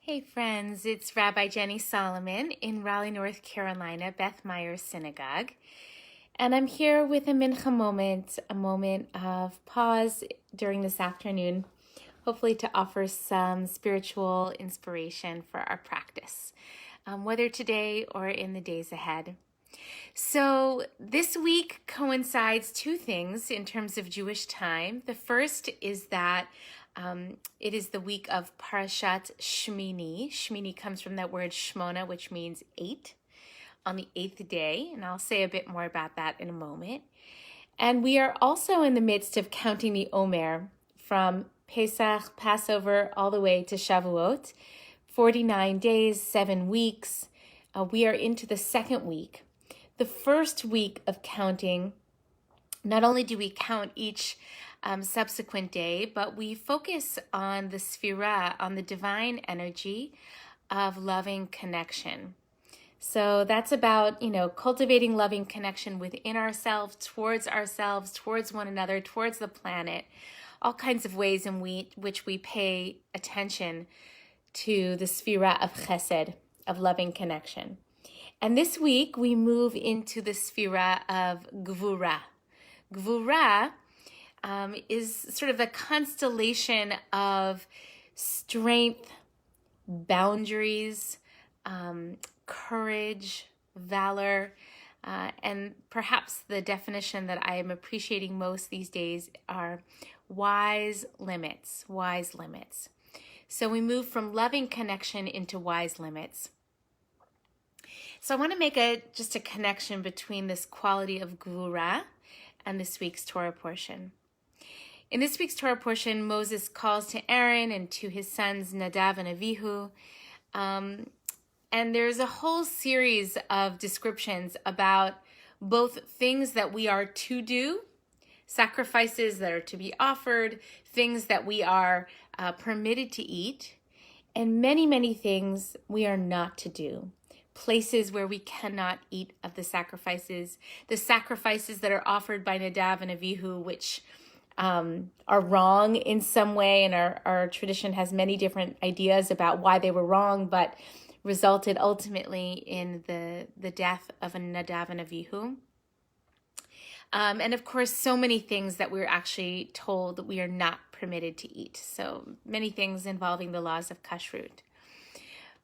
Hey friends, it's Rabbi Jenny Solomon in Raleigh, North Carolina, Beth Myers Synagogue. And I'm here with a mincha moment, a moment of pause during this afternoon, hopefully to offer some spiritual inspiration for our practice, whether today or in the days ahead. So this week coincides two things in terms of Jewish time. The first is that it is the week of parashat Shemini. Shemini comes from that word shmona, which means 8, on the 8th day. And I'll say a bit more about that in a moment. And we are also in the midst of counting the Omer from Pesach, Passover, all the way to Shavuot. 49 days, 7 weeks. We are into the second week. The first week of counting, not only do we count each subsequent day, but we focus on the Sefirah, on the divine energy of loving connection. So that's about, cultivating loving connection within ourselves, towards one another, towards the planet, all kinds of ways in which we pay attention to the Sefirah of Chesed, of loving connection. And this week we move into the Sefirah of Gevurah. Gevurah is sort of a constellation of strength, boundaries, courage, valor, and perhaps the definition that I am appreciating most these days are wise limits. So we move from loving connection into wise limits. So I want to make just a connection between this quality of Gevurah and this week's Torah portion. In this week's Torah portion, Moses calls to Aaron and to his sons Nadav and Avihu. And there's a whole series of descriptions about both things that we are to do, sacrifices that are to be offered, things that we are permitted to eat, and many, many things we are not to do. Places where we cannot eat of the sacrifices that are offered by Nadav and Avihu, which are wrong in some way, and our tradition has many different ideas about why they were wrong, but resulted ultimately in the death of a Nadav and Avihu. And of course, so many things that we're actually told that we are not permitted to eat. So many things involving the laws of kashrut.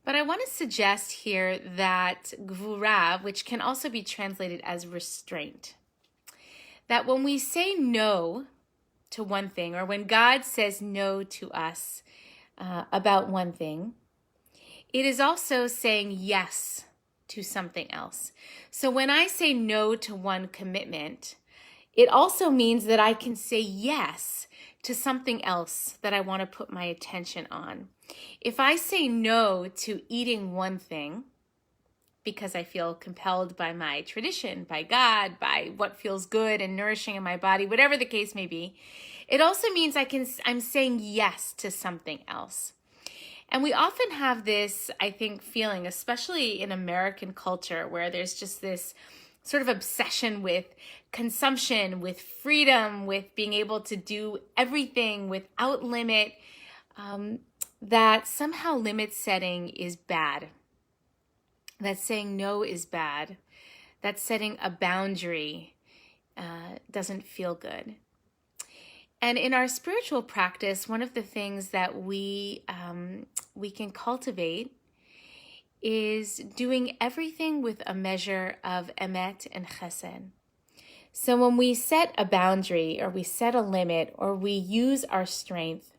But I want to suggest here that Gevurah, which can also be translated as restraint, that when we say no to one thing, or when God says no to us about one thing, it is also saying yes to something else. So when I say no to one commitment, it also means that I can say yes to something else that I want to put my attention on. If I say no to eating one thing, because I feel compelled by my tradition, by God, by what feels good and nourishing in my body, whatever the case may be, it also means I'm saying yes to something else. And we often have this, I think, feeling, especially in American culture, where there's just this sort of obsession with consumption, with freedom, with being able to do everything without limit, that somehow limit setting is bad. That saying no is bad. That setting a boundary doesn't feel good. And in our spiritual practice, one of the things that we can cultivate is doing everything with a measure of emet and chesed. So when we set a boundary, or we set a limit, or we use our strength,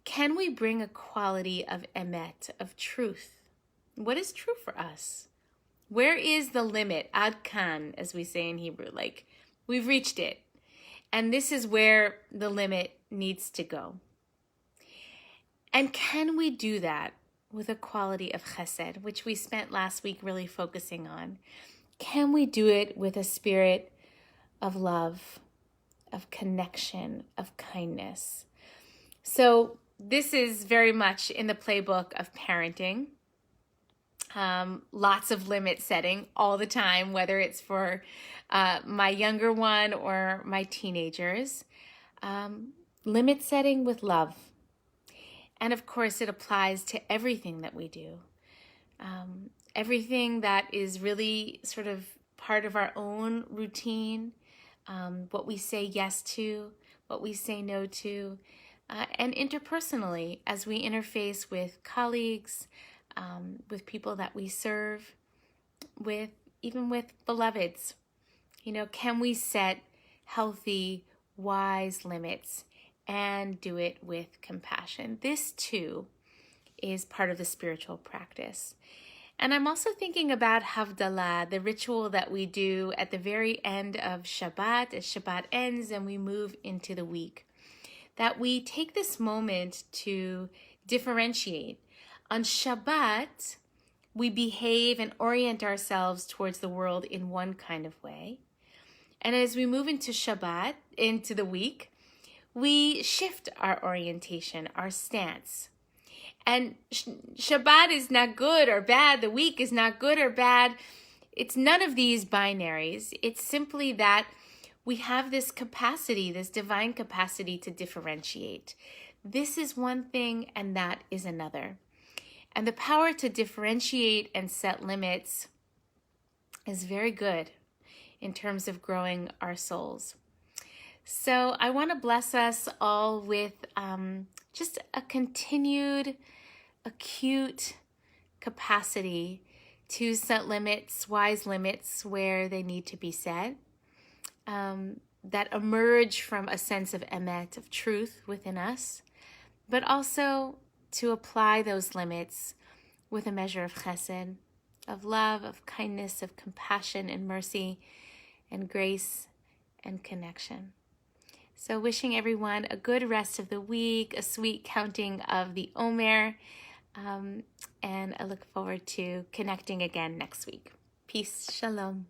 can we bring a quality of emet, of truth? What is true for us? Where is the limit? Ad kan, as we say in Hebrew, like we've reached it. And this is where the limit needs to go. And can we do that with a quality of chesed, which we spent last week really focusing on? Can we do it with a spirit of love, of connection, of kindness? So this is very much in the playbook of parenting. Lots of limit setting all the time, whether it's for my younger one or my teenagers. Limit setting with love. And of course, it applies to everything that we do. Everything that is really sort of part of our own routine, what we say yes to, what we say no to, and interpersonally as we interface with colleagues, with people that we serve, with even with beloveds. Can we set healthy, wise limits and do it with compassion? This too is part of the spiritual practice. And I'm also thinking about Havdalah, the ritual that we do at the very end of Shabbat, as Shabbat ends and we move into the week. That we take this moment to differentiate. On Shabbat, we behave and orient ourselves towards the world in one kind of way. And as we move into Shabbat, into the week, we shift our orientation, our stance. And Shabbat is not good or bad. The week is not good or bad. It's none of these binaries. It's simply that we have this capacity, this divine capacity to differentiate. This is one thing and that is another. And the power to differentiate and set limits is very good in terms of growing our souls. So I want to bless us all with just a continued, acute capacity to set limits, wise limits where they need to be set, that emerge from a sense of emet, of truth within us, but also to apply those limits with a measure of chesed, of love, of kindness, of compassion and mercy and grace and connection. So wishing everyone a good rest of the week, a sweet counting of the Omer, and I look forward to connecting again next week. Peace, shalom.